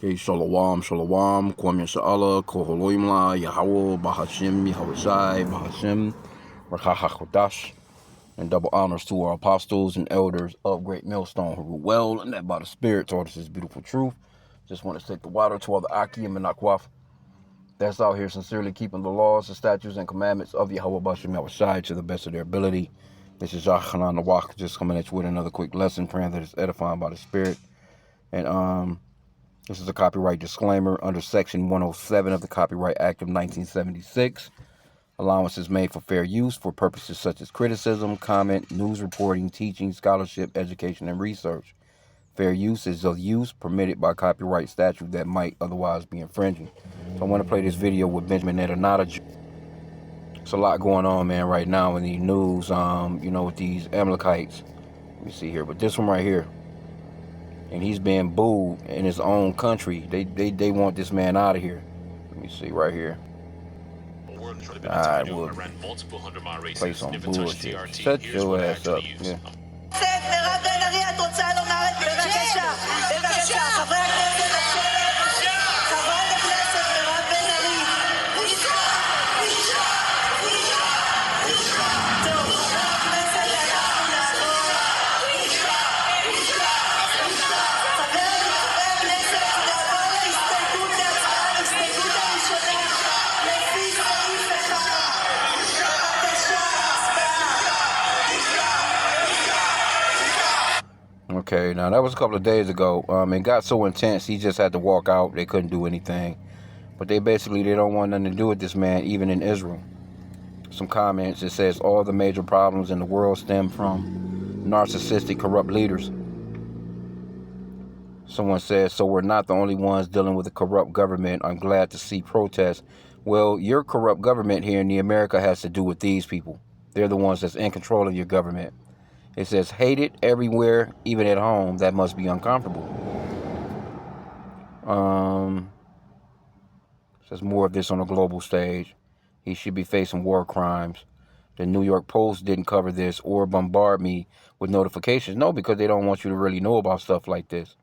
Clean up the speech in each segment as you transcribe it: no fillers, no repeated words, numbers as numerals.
Okay, Shalom, Shalom, Kwame Sha'ala, Koholoimla, Yahweh, Bahashim, Yahweh Shai, Bahashim, Rakahakodash, and double honors to our apostles and elders of Great Millstone who rule well and that by the Spirit taught us this beautiful truth. Just want to take the water to all the H.I.M and Akwaf that's out here sincerely keeping the laws, the statutes, and commandments of Yahweh Bahashim, Yahweh Shai to the best of their ability. This is Yachanan the Wach, just coming at you with another quick lesson, praying that it's edifying by the Spirit. And this is a copyright disclaimer under Section 107 of the Copyright Act of 1976. Allowance is made for fair use for purposes such as criticism, comment, news reporting, teaching, scholarship, education, and research. Fair use is a use permitted by copyright statute that might otherwise be infringing. So I want to play this video with Benjamin Netanyahu. It's a lot going on, man, right now in the news, with these Amalekites. Let me see here, but this one right here. And he's being booed in his own country. They want this man out of here. Let me see right here. I will play some bullshit. Shut your ass up. Yeah. Okay, now that was a couple of days ago. It got so intense, he just had to walk out. They couldn't do anything. But they don't want nothing to do with this man, even in Israel. Some comments, it says, all the major problems in the world stem from narcissistic, corrupt leaders. Someone says, so we're not the only ones dealing with a corrupt government. I'm glad to see protests. Well, your corrupt government here in the America has to do with these people. They're the ones that's in control of your government. It says, hated everywhere, even at home. That must be uncomfortable. Says more of this on a global stage. He should be facing war crimes. The New York Post didn't cover this or bombard me with notifications. No, because they don't want you to really know about stuff like this.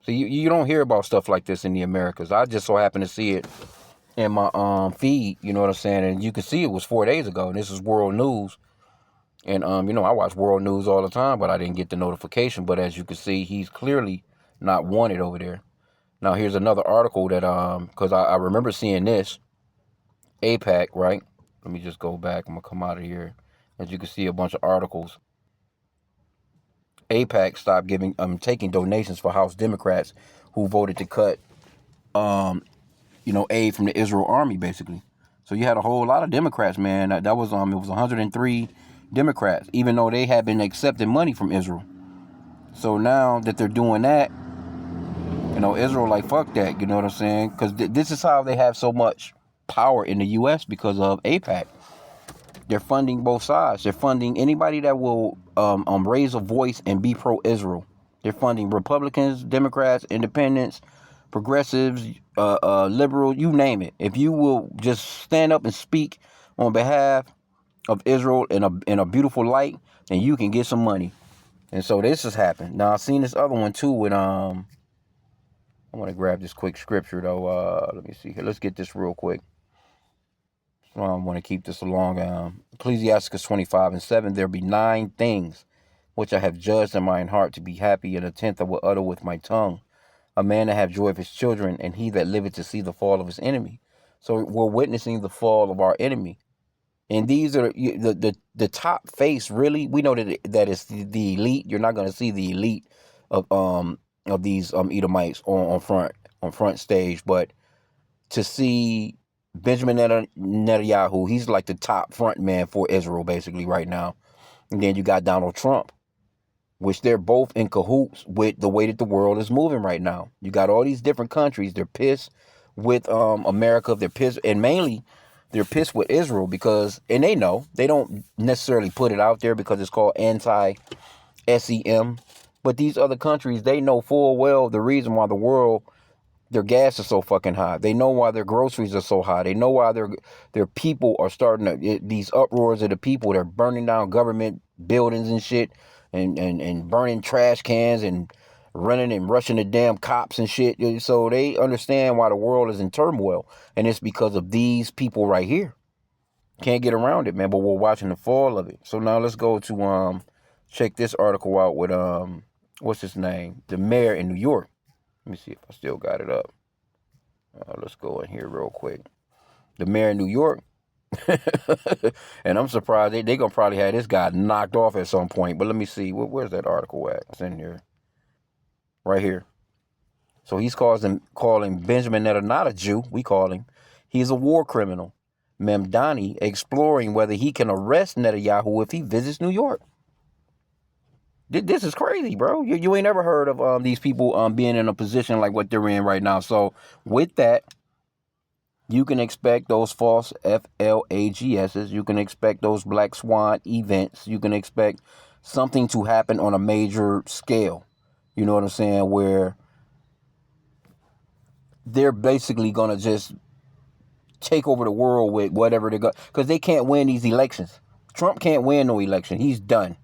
So you don't hear about stuff like this in the Americas. I just so happen to see it in my feed, you know what I'm saying? And you can see it was 4 days ago, and this is world news. And, I watch world news all the time, but I didn't get the notification. But as you can see, he's clearly not wanted over there. Now, here's another article that, because I remember seeing this. AIPAC, right? Let me just go back. I'm going to come out of here. As you can see, a bunch of articles. AIPAC stopped taking donations for House Democrats who voted to cut, aid from the Israel army, basically. So you had a whole lot of Democrats, man. That was, it was 103 Democrats, even though they had been accepting money from Israel. So now that they're doing that, Israel like, fuck that, you know what I'm saying? Because this is how they have so much power in the U.S. because of AIPAC. They're funding both sides. They're funding anybody that will raise a voice and be pro-Israel. They're funding Republicans, Democrats, Independents, progressives, liberal, you name it. If you will just stand up and speak on behalf of Israel in a beautiful light, then you can get some money. And so this has happened. Now I've seen this other one too with I want to grab this quick scripture though. Let me see here. Let's get this real quick. I want to keep this along. Ecclesiastes 25:7. There be 9 things which I have judged in mine heart to be happy, and a 10th I will utter with my tongue. A man that have joy of his children, and he that liveth to see the fall of his enemy. So we're witnessing the fall of our enemy. And these are the top face, really. We know that it's the elite. You're not going to see the elite of these Edomites on front stage, but to see Benjamin Netanyahu, he's like the top front man for Israel basically right now. And then you got Donald Trump, which they're both in cahoots with the way that the world is moving right now. You got all these different countries. They're pissed with America. They're pissed, and mainly they're pissed with Israel because, and they know, they don't necessarily put it out there because it's called anti-H.I.M. But these other countries, they know full well the reason why their gas is so fucking high. They know why their groceries are so high. They know why their people are starting these uproars of the people. They're burning down government buildings and shit and burning trash cans and running and rushing the damn cops and shit. So they understand why the world is in turmoil, and it's because of these people right here. Can't get around it, man. But we're watching the fall of it. So now let's go to check this article out with what's his name, the mayor in New York. Let me see if I still got it up. Let's go in here real quick. The mayor in New York. And I'm surprised they gonna probably have this guy knocked off at some point. But let me see. Where's that article at? It's in here. Right here. So he's calling Benjamin Netanyahu, not a Jew. We call him. He's a war criminal. Mamdani exploring whether he can arrest Netanyahu if he visits New York. This is crazy, bro. You ain't never heard of these people being in a position like what they're in right now. So with that, you can expect those false FLAGSs. You can expect those black swan events. You can expect something to happen on a major scale. You know what I'm saying? Where they're basically going to just take over the world with whatever they got. Because they can't win these elections. Trump can't win no election. He's done.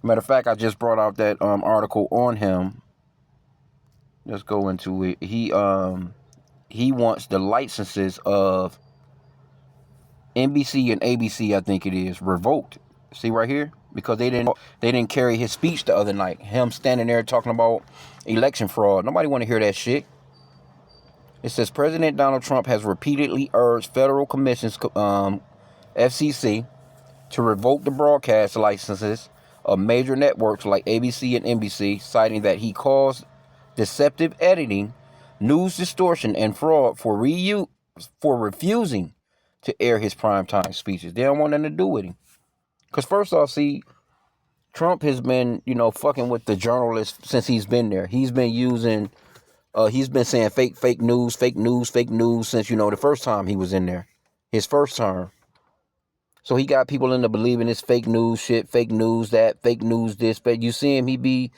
Matter of fact, I just brought out that article on him. Let's go into it. He wants the licenses of NBC and ABC, I think it is, revoked. See right here? Because they didn't carry his speech the other night. Him standing there talking about election fraud. Nobody want to hear that shit. It says President Donald Trump has repeatedly urged federal commissions, FCC, to revoke the broadcast licenses of major networks like ABC and NBC, citing that he caused deceptive editing, news distortion, and fraud for refusing to air his primetime speeches. They don't want nothing to do with him. Because first off, see, Trump has been, fucking with the journalists since he's been there. He's been using, he's been saying fake news since, the first time he was in there. His first term. So he got people into believing this fake news shit, fake news that, fake news this. But you see him, he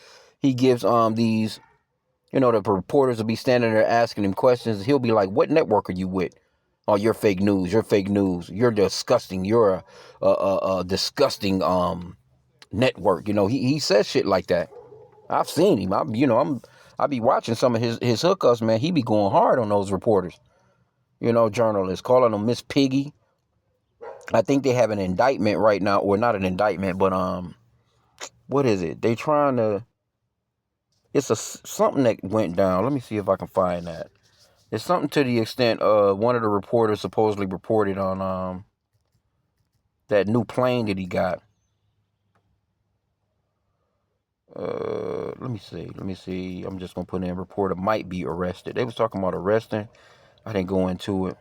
gives these, the reporters will be standing there asking him questions. He'll be like, "What network are you with? Oh, you're fake news. You're fake news. You're disgusting. You're a disgusting network." He says shit like that. I've seen him. I be watching some of his hookups, man. He be going hard on those reporters. Journalists, calling them Miss Piggy. I think they have an indictment right now, or not an indictment, but what is it? They trying to. It's something that went down. Let me see if I can find that. It's something to the extent one of the reporters supposedly reported on that new plane that he got. Let me see. I'm just gonna put in reporter might be arrested. They was talking about arresting. I didn't go into it.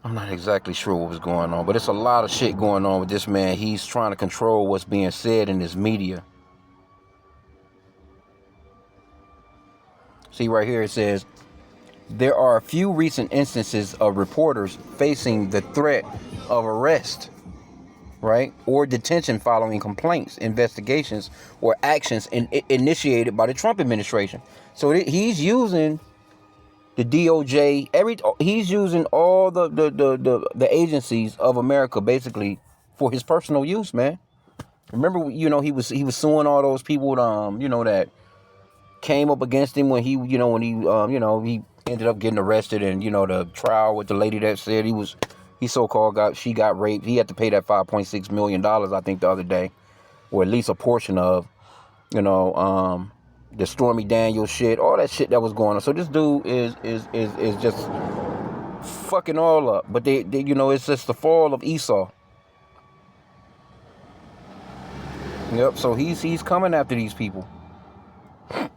I'm not exactly sure what was going on, but it's a lot of shit going on with this man. He's trying to control what's being said in his media. See right here, it says, there are a few recent instances of reporters facing the threat of arrest, right, or detention following complaints, investigations, or actions initiated by the Trump administration. So he's using the DOJ, he's using all the agencies of America basically for his personal use, man. Remember, he was suing all those people, that came up against him when he ended up getting arrested, and the trial with the lady that said he so-called got raped. He had to pay that $5.6 million, I think, the other day, or at least a portion of, the Stormy Daniels shit, all that shit that was going on. So this dude is just fucking all up. But they it's just the fall of Esau. Yep. So he's coming after these people. But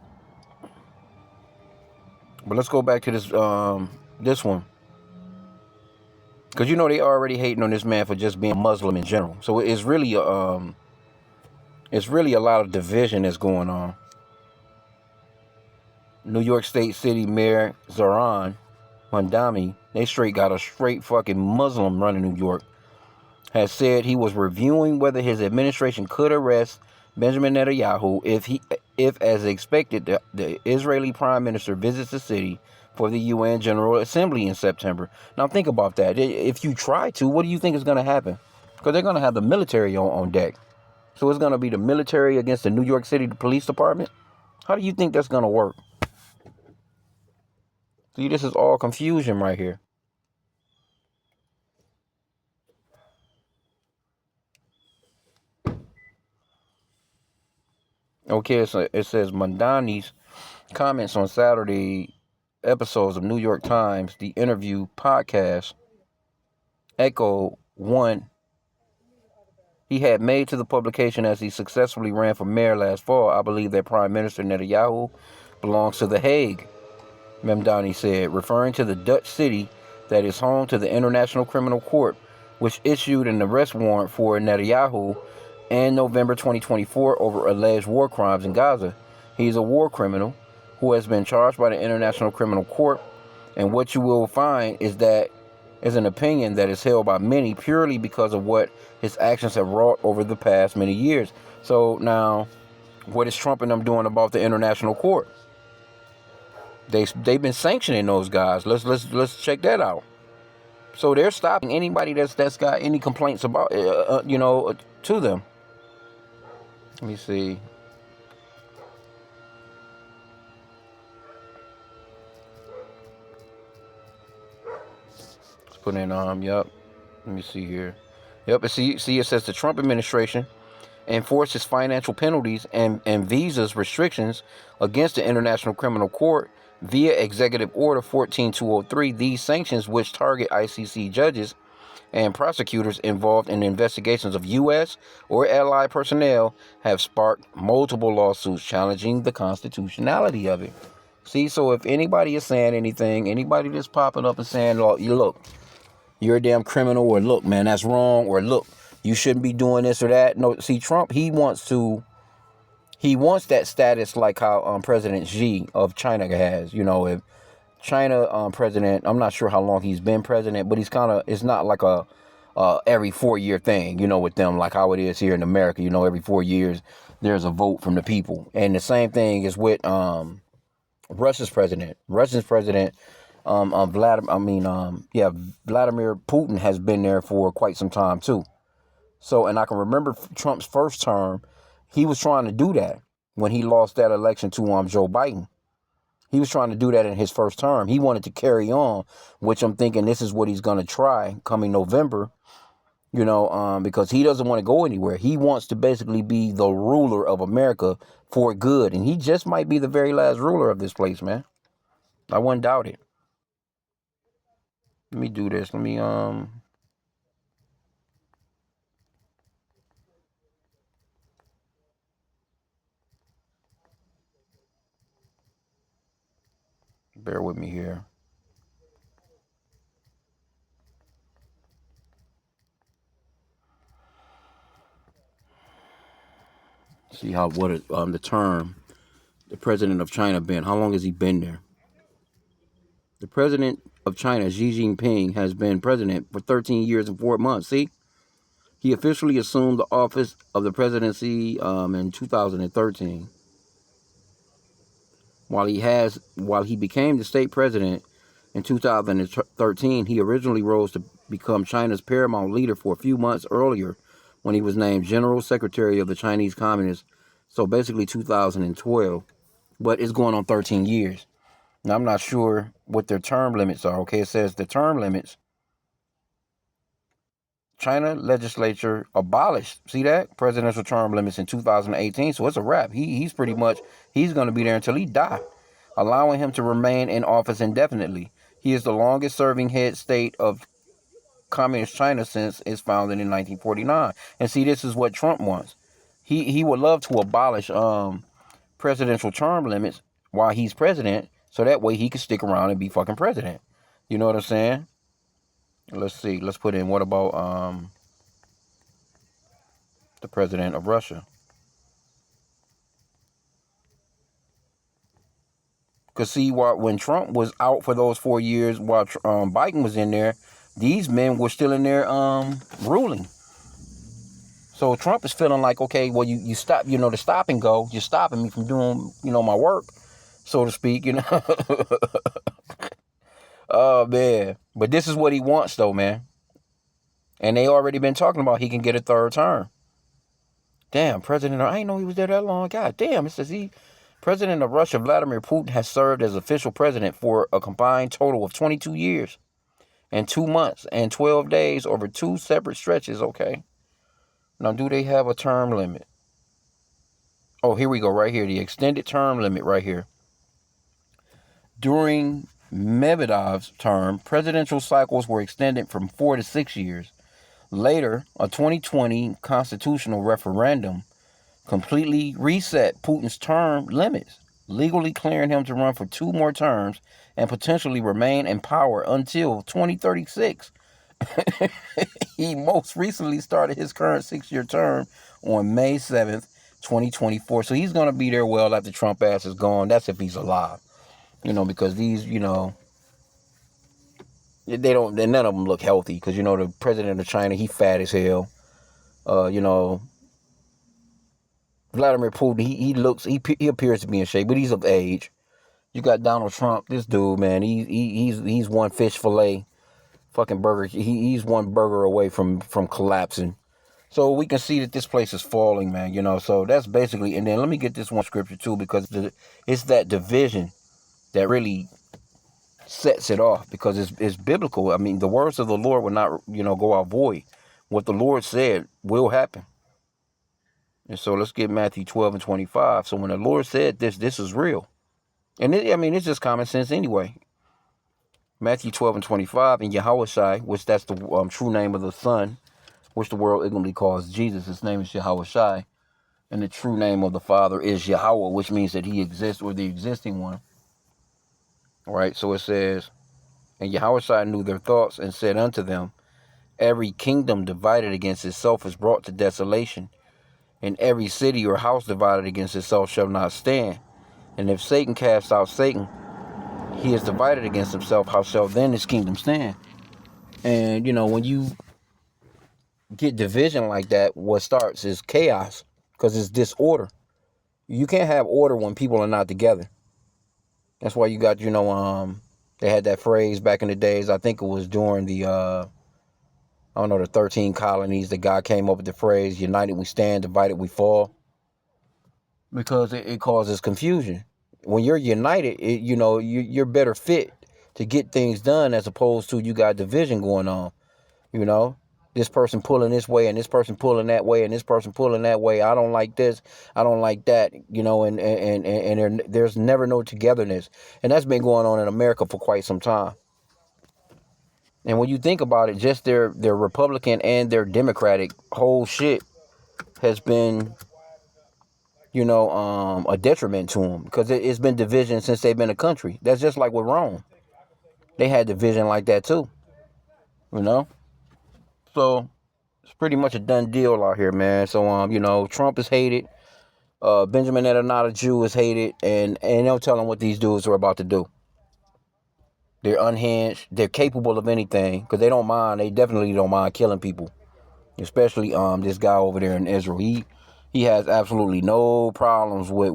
let's go back to this one. Because they already hating on this man for just being Muslim in general. So it's really a lot of division that's going on. New York State City Mayor Zohran Mamdani, they got a straight fucking Muslim running New York, has said he was reviewing whether his administration could arrest Benjamin Netanyahu if, as expected, the Israeli Prime Minister visits the city for the UN General Assembly in September. Now think about that. If you try to, what do you think is going to happen? Because they're going to have the military on deck. So it's going to be the military against the New York City Police Department. How do you think that's going to work? See, this is all confusion right here. Okay, so it says Mamdani's comments on Saturday episodes of New York Times, The Interview podcast, echo one he had made to the publication as he successfully ran for mayor last fall. I believe that Prime Minister Netanyahu belongs to The Hague, Mamdani said, referring to the Dutch city that is home to the International Criminal Court, which issued an arrest warrant for Netanyahu in November 2024 over alleged war crimes in Gaza. He is a war criminal who has been charged by the International Criminal Court, and what you will find is that is an opinion that is held by many purely because of what his actions have wrought over the past many years. So now, what is Trump and them doing about the International Court? They've been sanctioning those guys. Let's check that out. So they're stopping anybody that's got any complaints about to them. Let me see. Let's put in yep. Let me see here. Yep, see it says the Trump administration enforces financial penalties and visas restrictions against the International Criminal Court via Executive Order 14203. These sanctions, which target ICC judges and prosecutors involved in investigations of U.S. or allied personnel, have sparked multiple lawsuits challenging the constitutionality of it. See, so if anybody is saying anything, anybody that's popping up and saying, look, you're a damn criminal, or look, man, that's wrong, or look, you shouldn't be doing this or that. No, see, Trump, he wants that status like how President Xi of China has. If China president, I'm not sure how long he's been president, but it's not like a every 4-year thing, with them, like how it is here in America. Every 4 years there's a vote from the people, and the same thing is with Russia's president. Vladimir Putin has been there for quite some time too. So, and I can remember Trump's first term, he was trying to do that when he lost that election to Joe Biden. He was trying to do that in his first term. He wanted to carry on, which I'm thinking this is what he's going to try coming November, because he doesn't want to go anywhere. He wants to basically be the ruler of America for good. And he just might be the very last ruler of this place, man. I wouldn't doubt it. Let me do this. Let me bear with me here. See the term the president of China been. How long has he been there? The president of China, Xi Jinping, has been president for 13 years and 4 months. See? He officially assumed the office of the presidency in 2013. While he became the state president in 2013, he originally rose to become China's paramount leader for a few months earlier when he was named General Secretary of the Chinese Communists. So basically 2012, but it's going on 13 years. Now, I'm not sure what their term limits are. Okay, it says the term limits. China legislature abolished, see that, presidential term limits in 2018. So it's a wrap. He's going to be there until he die, allowing him to remain in office indefinitely. He is the longest serving head state of communist China since its founding in 1949. And see, this is what Trump wants. He would love to abolish presidential term limits while he's president, so that way he can stick around and be fucking president. You know what I'm saying? Let's see. Let's put in, what about the president of Russia? Because see, when Trump was out for those 4 years, while Biden was in there, these men were still in there ruling. So Trump is feeling like, okay, well, you stop, the stop and go. You're stopping me from doing, my work, so to speak, Oh, man. But this is what he wants, though, man. And they already been talking about he can get a third term. Damn, President, I didn't know he was there that long. God damn, it says President of Russia, Vladimir Putin, has served as official president for a combined total of 22 years and 2 months and 12 days over 2 separate stretches. Okay. Now, do they have a term limit? Oh, here we go, right here. The extended term limit right here. During Medvedev's term, presidential cycles were extended from 4 to 6 years. Later, a 2020 constitutional referendum completely reset Putin's term limits, legally clearing him to run for 2 more terms and potentially remain in power until 2036. He most recently started his current 6-year term on May 7th, 2024. So he's going to be there well after Trump ass is gone. That's if he's alive. Because these, none of them look healthy. Because, the president of China, he fat as hell. Vladimir Putin, he appears to be in shape, but he's of age. You got Donald Trump, this dude, man, he's one fish fillet, fucking burger. He's one burger away from collapsing. So we can see that this place is falling, man. So that's basically. And then let me get this one scripture too, because it's that division that really sets it off, because it's biblical. I mean, the words of the Lord will not, go out void. What the Lord said will happen. And so let's get Matthew 12 and 25. So when the Lord said this is real. And it's just common sense anyway. Matthew 12 and 25, and Yahushai, which that's the true name of the Son, which the world ignorantly calls Jesus. His name is Yahushai. And the true name of the Father is Yahweh, which means that he exists, or the existing one. All right, so it says, and Yahushai knew their thoughts and said unto them, every kingdom divided against itself is brought to desolation, and every city or house divided against itself shall not stand. And if Satan casts out Satan, he is divided against himself. How shall then his kingdom stand? And, when you get division like that, what starts is chaos, because it's disorder. You can't have order when people are not together. That's why you got, they had that phrase back in the days. I think it was during the, the 13 colonies. The guy came up with the phrase, united we stand, divided we fall. Because it causes confusion. When you're united, you're better fit to get things done, as opposed to you got division going on. This person pulling this way and this person pulling that way and this person pulling that way. I don't like this. I don't like that. And there's never no togetherness. And that's been going on in America for quite some time. And when you think about it, just their Republican and their Democratic whole shit has been, a detriment to them, because it's been division since they've been a country. That's just like with Rome. They had division like that too, So it's pretty much a done deal out here, man. So, Trump is hated. Benjamin Netanyahu, Jew, is hated, and no telling what these dudes are about to do. They're unhinged. They're capable of anything, because they don't mind. They definitely don't mind killing people, especially this guy over there in Israel. He has absolutely no problems with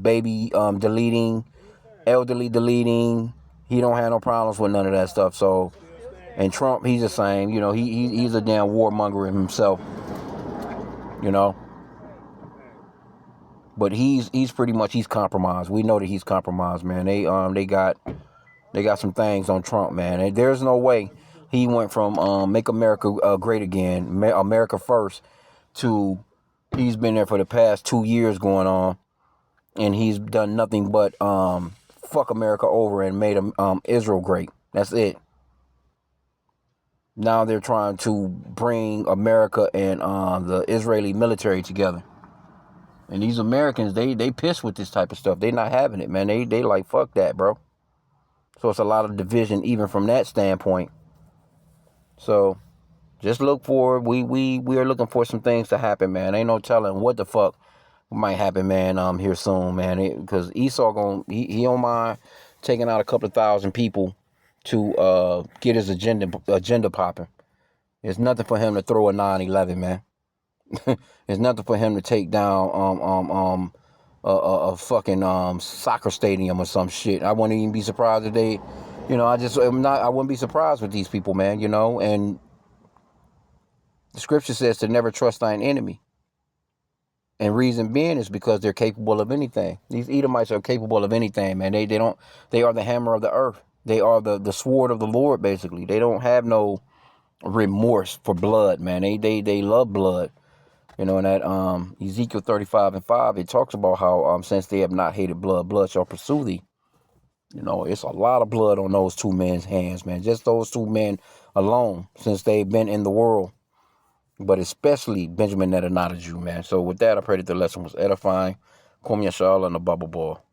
baby deleting, elderly deleting. He don't have no problems with none of that stuff. So, and Trump, he's the same. He's a damn warmonger himself. But he's pretty much, he's compromised. We know that he's compromised, man. They got some things on Trump, man. And there's no way he went from make America great again, America first, to he's been there for the past 2 years going on, and he's done nothing but fuck America over and made Israel great. That's it. Now they're trying to bring America and the Israeli military together. And these Americans, they pissed with this type of stuff. They not having it, man. They like, fuck that, bro. So it's a lot of division even from that standpoint. So just look for, we are looking for some things to happen, man. Ain't no telling what the fuck might happen, man, here soon, man. Because Esau he don't mind taking out a couple of thousand people to get his agenda popping. There's nothing for him to throw a 9/11, man. It's nothing for him to take down a fucking soccer stadium or some shit. I wouldn't even be surprised if they, I wouldn't be surprised with these people, man, and the scripture says to never trust thine enemy. And reason being is because they're capable of anything. These Edomites are capable of anything, man. They are the hammer of the earth. They are the sword of the Lord, basically. They don't have no remorse for blood, man. They love blood. In that Ezekiel 35:5, it talks about how since they have not hated blood, blood shall pursue thee. It's a lot of blood on those two men's hands, man. Just those two men alone, since they've been in the world. But especially Benjamin Netanyahu, man. So with that, I pray that the lesson was edifying. Kum Yashal and the bubble ball.